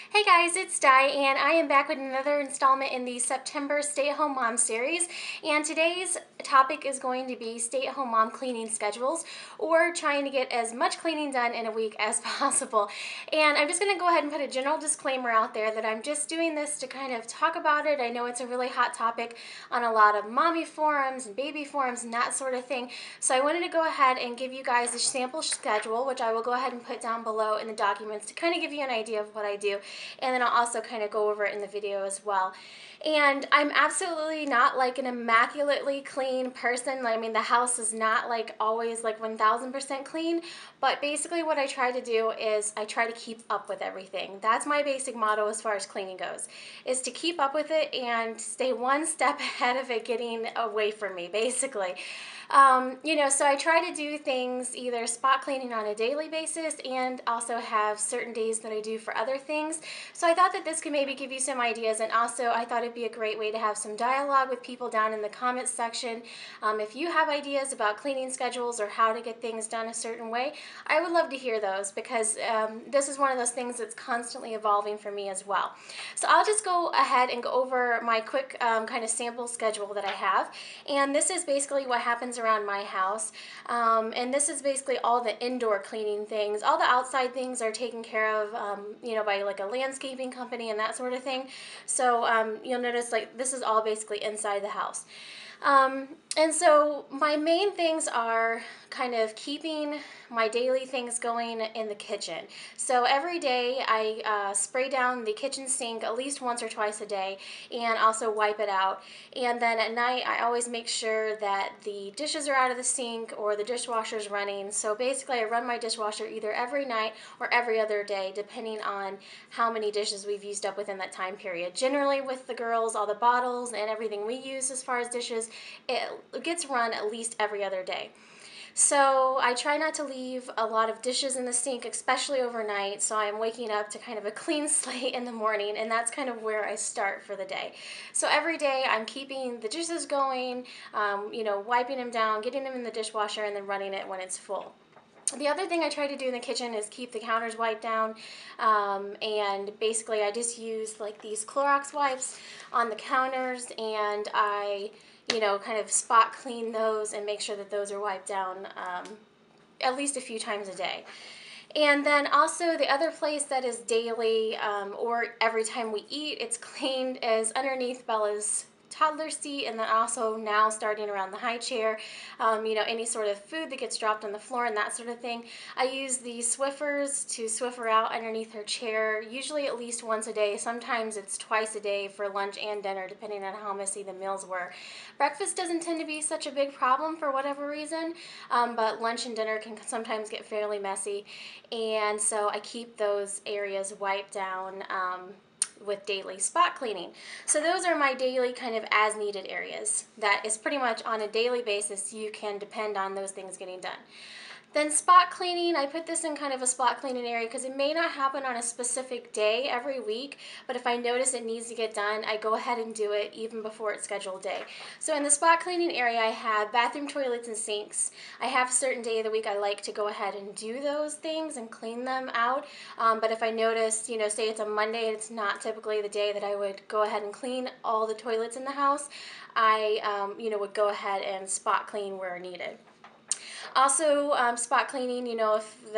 Hey guys, it's Di, and I am back with another installment in the September Stay-at-Home Mom series. And today's topic is going to be stay-at-home mom cleaning schedules, or trying to get as much cleaning done in a week as possible. And I'm just going to go ahead and put a general disclaimer out there that I'm just doing this to kind of talk about it. I know it's a really hot topic on a lot of mommy forums and baby forums and that sort of thing. So I wanted to go ahead and give you guys a sample schedule, which I will go ahead and put down below in the documents to kind of give you an idea of what I do. And then I'll also kind of go over it in the video as well. And I'm absolutely not like an immaculately clean person. I mean, the house is not like always like 1000% clean, but basically what I try to do is I try to keep up with everything. That's my basic motto as far as cleaning goes, is to keep up with it and stay one step ahead of it getting away from me, basically. So I try to do things either spot cleaning on a daily basis and also have certain days that I do for other things. So I thought that this could maybe give you some ideas, and also I thought it'd be a great way to have some dialogue with people down in the comments section. If you have ideas about cleaning schedules or how to get things done a certain way, I would love to hear those, because this is one of those things that's constantly evolving for me as well. So I'll just go ahead and go over my quick kind of sample schedule that I have, and this is basically what happens around my house. And this is basically all the indoor cleaning things. All the outside things are taken care of, by like a landscaping company and that sort of thing. So you'll notice like this is all basically inside the house. And so my main things are kind of keeping my daily things going in the kitchen. So every day I spray down the kitchen sink at least once or twice a day, and also wipe it out. And then at night I always make sure that the dishes are out of the sink or the dishwasher's running. So basically I run my dishwasher either every night or every other day, depending on how many dishes we've used up within that time period. Generally with the girls, all the bottles and everything we use as far as dishes, it gets run at least every other day. So I try not to leave a lot of dishes in the sink, especially overnight, so I'm waking up to kind of a clean slate in the morning, and that's kind of where I start for the day. So every day I'm keeping the dishes going, wiping them down, getting them in the dishwasher, and then running it when it's full. The other thing I try to do in the kitchen is keep the counters wiped down, and basically I just use like these Clorox wipes on the counters, and I kind of spot clean those and make sure that those are wiped down at least a few times a day. And then also the other place that is daily, or every time we eat, it's cleaned, is underneath Bella's toddler seat, and then also now starting around the high chair, any sort of food that gets dropped on the floor and that sort of thing. I use the Swiffers to Swiffer out underneath her chair, usually at least once a day. Sometimes it's twice a day for lunch and dinner, depending on how messy the meals were. Breakfast doesn't tend to be such a big problem for whatever reason, but lunch and dinner can sometimes get fairly messy, and so I keep those areas wiped down with daily spot cleaning. So those are my daily kind of as needed areas. That is pretty much on a daily basis. You can depend on those things getting done. Then spot cleaning, I put this in kind of a spot cleaning area because it may not happen on a specific day every week, but if I notice it needs to get done, I go ahead and do it even before its scheduled day. So in the spot cleaning area, I have bathroom, toilets, and sinks. I have a certain day of the week I like to go ahead and do those things and clean them out, but if I notice, say it's a Monday and it's not typically the day that I would go ahead and clean all the toilets in the house, I would go ahead and spot clean where needed. Also, spot cleaning, if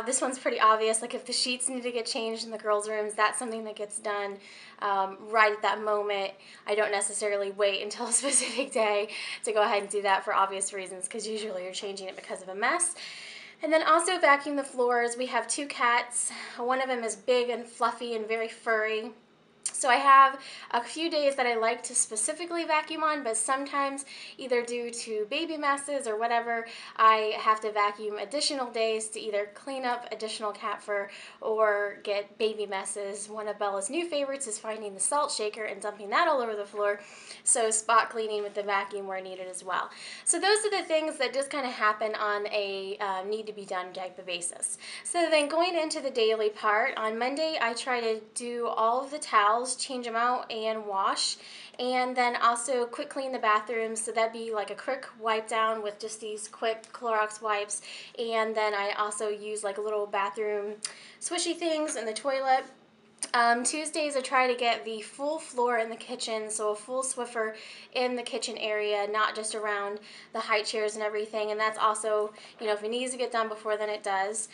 this one's pretty obvious, like if the sheets need to get changed in the girls' rooms, that's something that gets done right at that moment. I don't necessarily wait until a specific day to go ahead and do that for obvious reasons, because usually you're changing it because of a mess. And then also vacuum the floors. We have 2 cats. One of them is big and fluffy and very furry. So I have a few days that I like to specifically vacuum on, but sometimes, either due to baby messes or whatever, I have to vacuum additional days to either clean up additional cat fur or get baby messes. One of Bella's new favorites is finding the salt shaker and dumping that all over the floor, so spot cleaning with the vacuum where needed as well. So those are the things that just kind of happen on a need to be done type of basis. So then going into the daily part, on Monday I try to do all of the towels, change them out and wash, and then also quick clean the bathrooms. So that'd be like a quick wipe down with just these quick Clorox wipes, and then I also use like little bathroom swishy things in the toilet. Tuesdays I try to get the full floor in the kitchen, so a full Swiffer in the kitchen area, not just around the high chairs and everything, and that's also, if it needs to get done before, then it does.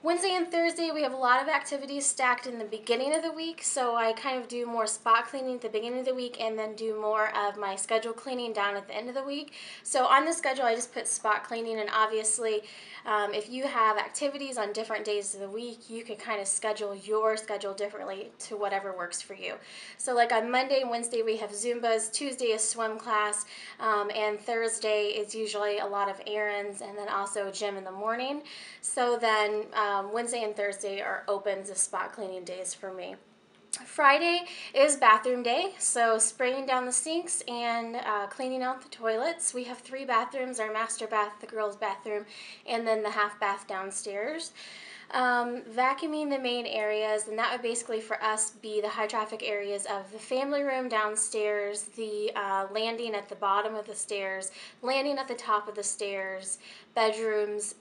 Wednesday and Thursday, we have a lot of activities stacked in the beginning of the week, so I kind of do more spot cleaning at the beginning of the week and then do more of my schedule cleaning down at the end of the week. So on the schedule, I just put spot cleaning, and obviously, if you have activities on different days of the week, you can kind of schedule your schedule differently to whatever works for you. So like on Monday and Wednesday, we have Zumbas, Tuesday is swim class, and Thursday is usually a lot of errands, and then also gym in the morning. So then Wednesday and Thursday are open as spot cleaning days for me. Friday is bathroom day, so spraying down the sinks and cleaning out the toilets. We have 3 bathrooms, our master bath, the girls' bathroom, and then the half bath downstairs. Vacuuming the main areas, and that would basically for us be the high traffic areas of the family room downstairs, the landing at the bottom of the stairs, landing at the top of the stairs, bedrooms,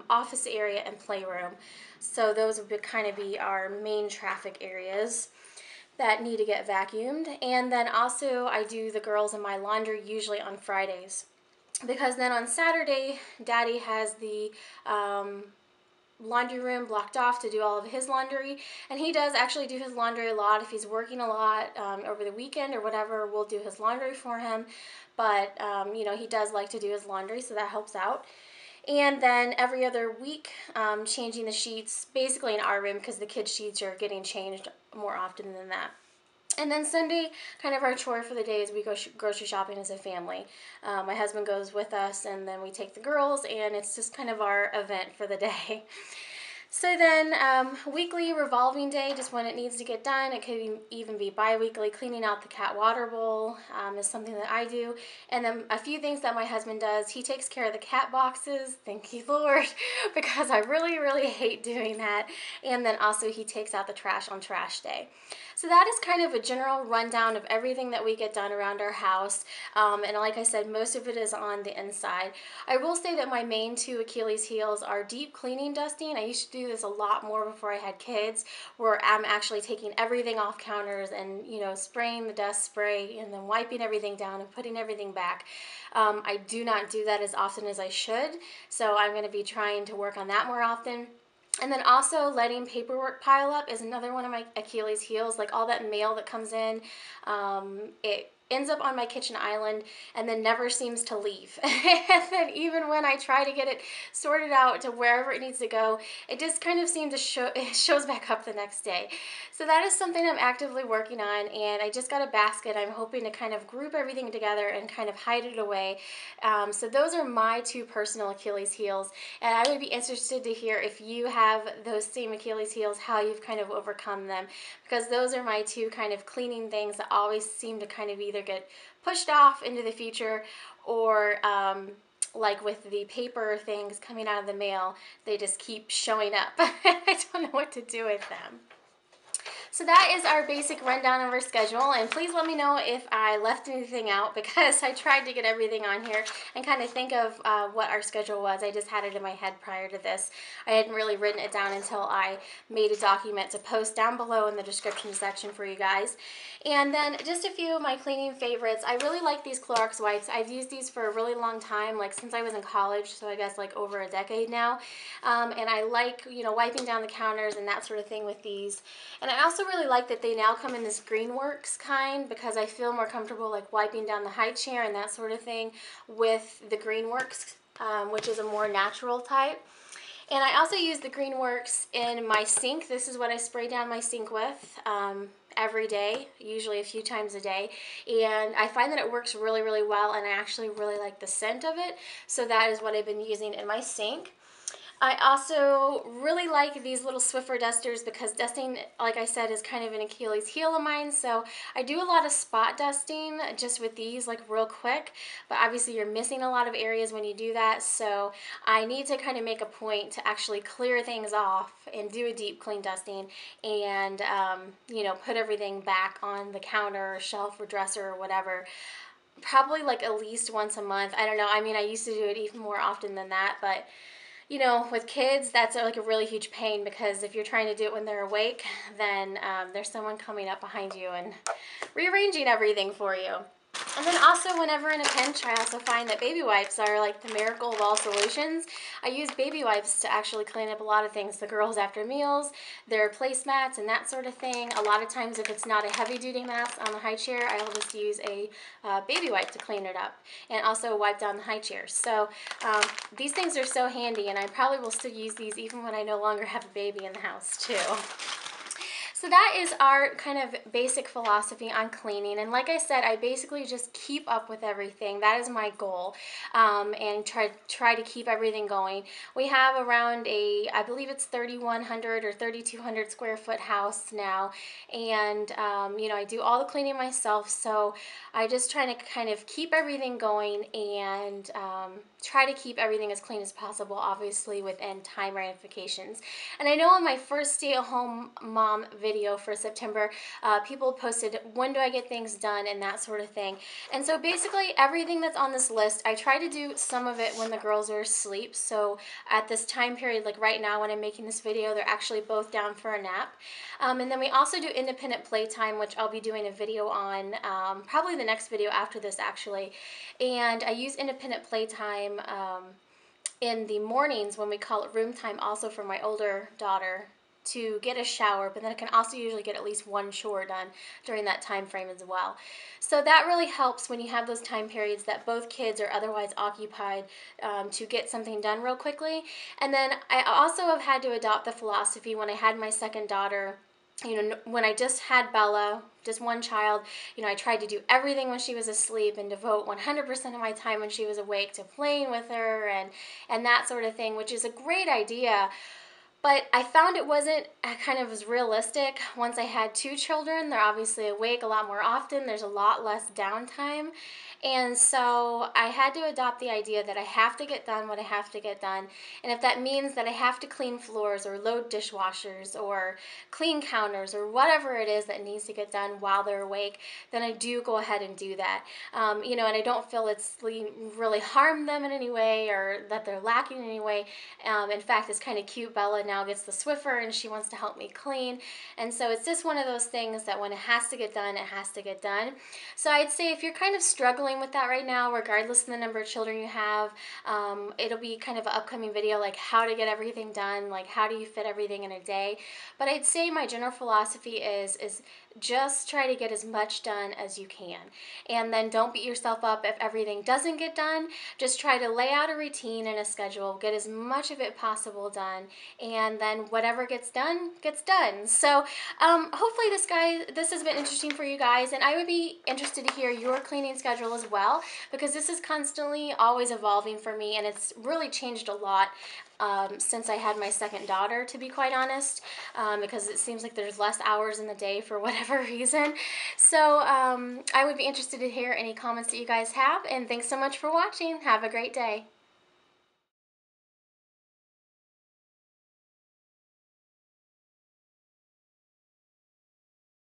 office area, and playroom. So those would kind of be our main traffic areas that need to get vacuumed. And then also I do the girls and my laundry usually on Fridays, because then on Saturday Daddy has the laundry room blocked off to do all of his laundry, and he does actually do his laundry a lot. If he's working a lot over the weekend or whatever, we'll do his laundry for him, but he does like to do his laundry, so that helps out. And then every other week, changing the sheets, basically in our room, because the kids' sheets are getting changed more often than that. And then Sunday, kind of our chore for the day is we go grocery shopping as a family. My husband goes with us, and then we take the girls, and it's just kind of our event for the day. So then weekly revolving day, just when it needs to get done. It could even be bi-weekly. Cleaning out the cat water bowl is something that I do. And then a few things that my husband does. He takes care of the cat boxes, thank you Lord, because I really, really hate doing that. And then also he takes out the trash on trash day. So that is kind of a general rundown of everything that we get done around our house. And like I said, most of it is on the inside. I will say that my main 2 Achilles heels are deep cleaning dusting. I used to do this a lot more before I had kids, where I'm actually taking everything off counters and spraying the dust spray and then wiping everything down and putting everything back. I do not do that as often as I should, so I'm going to be trying to work on that more often. And then also letting paperwork pile up is another one of my Achilles heels. Like all that mail that comes in, it ends up on my kitchen island and then never seems to leave. And then even when I try to get it sorted out to wherever it needs to go, it just kind of seems to it shows back up the next day. So that is something I'm actively working on, and I just got a basket. I'm hoping to kind of group everything together and kind of hide it away. So those are my 2 personal Achilles heels, and I would be interested to hear if you have those same Achilles heels, how you've kind of overcome them, because those are my 2 kind of cleaning things that always seem to kind of either get pushed off into the future, or like with the paper things coming out of the mail, they just keep showing up. I don't know what to do with them. So that is our basic rundown of our schedule, and please let me know if I left anything out, because I tried to get everything on here and kind of think of what our schedule was. I just had it in my head prior to this. I hadn't really written it down until I made a document to post down below in the description section for you guys. And then just a few of my cleaning favorites. I really like these Clorox wipes. I've used these for a really long time, like since I was in college, so I guess like over a decade now. And I like, wiping down the counters and that sort of thing with these. And I also really like that they now come in this Greenworks kind, because I feel more comfortable like wiping down the high chair and that sort of thing with the Greenworks, which is a more natural type. And I also use the Greenworks in my sink. This is what I spray down my sink with every day, usually a few times a day. And I find that it works really, really well, and I actually really like the scent of it. So that is what I've been using in my sink. I also really like these little Swiffer Dusters, because dusting, like I said, is kind of an Achilles heel of mine. So I do a lot of spot dusting just with these, like real quick, but obviously you're missing a lot of areas when you do that. So I need to kind of make a point to actually clear things off and do a deep clean dusting, and put everything back on the counter or shelf or dresser or whatever. Probably like at least once a month. I don't know. I mean, I used to do it even more often than that, but you know, with kids, that's like a really huge pain, because if you're trying to do it when they're awake, then there's someone coming up behind you and rearranging everything for you. And then also, whenever in a pinch, I also find that baby wipes are like the miracle of all solutions. I use baby wipes to actually clean up a lot of things. The girls after meals, their placemats and that sort of thing. A lot of times, if it's not a heavy-duty mat on the high chair, I'll just use a baby wipe to clean it up, and also wipe down the high chairs. So these things are so handy, and I probably will still use these even when I no longer have a baby in the house too. So that is our kind of basic philosophy on cleaning. And like I said, I basically just keep up with everything. That is my goal, and try to keep everything going. We have around I believe it's 3,100 or 3,200 square foot house now. And, you know, I do all the cleaning myself. So I just try to kind of keep everything going, and try to keep everything as clean as possible, obviously within time ramifications. And I know on my first stay-at-home mom video for September, people posted, when do I get things done, and that sort of thing. And so basically everything that's on this list, I try to do some of it when the girls are asleep. So at this time period, like right now when I'm making this video, they're actually both down for a nap. And then we also do independent playtime, which I'll be doing a video on, probably the next video after this actually. And I use independent playtime in the mornings when we call it room time, also for my older daughter to get a shower, but then I can also usually get at least one chore done during that time frame as well. So that really helps when you have those time periods that both kids are otherwise occupied, to get something done real quickly. And then I also have had to adopt the philosophy when I had my second daughter. You know, when I just had Bella, just one child, you know, I tried to do everything when she was asleep and devote 100% of my time when she was awake to playing with her and that sort of thing, which is a great idea. But I found it wasn't kind of as realistic. Once I had two children, they're obviously awake a lot more often. There's a lot less downtime. And so I had to adopt the idea that I have to get done what I have to get done. And if that means that I have to clean floors or load dishwashers or clean counters or whatever it is that needs to get done while they're awake, then I do go ahead and do that. You know, and I don't feel it's really harmed them in any way or that they're lacking in any way. In fact, it's kind of cute. Bella now gets the Swiffer and she wants to help me clean. And so it's just one of those things that when it has to get done, it has to get done. So I'd say if you're kind of struggling with that right now, regardless of the number of children you have, it'll be kind of an upcoming video, like how to get everything done, like how do you fit everything in a day. But I'd say my general philosophy is just try to get as much done as you can. And then don't beat yourself up if everything doesn't get done. Just try to lay out a routine and a schedule, get as much of it possible done, and then whatever gets done, gets done. So hopefully this has been interesting for you guys, and I would be interested to hear your cleaning schedule as well, because this is constantly always evolving for me, and it's really changed a lot since I had my second daughter, to be quite honest, because it seems like there's less hours in the day for whatever reason. So I would be interested to hear any comments that you guys have, and thanks so much for watching. Have a great day.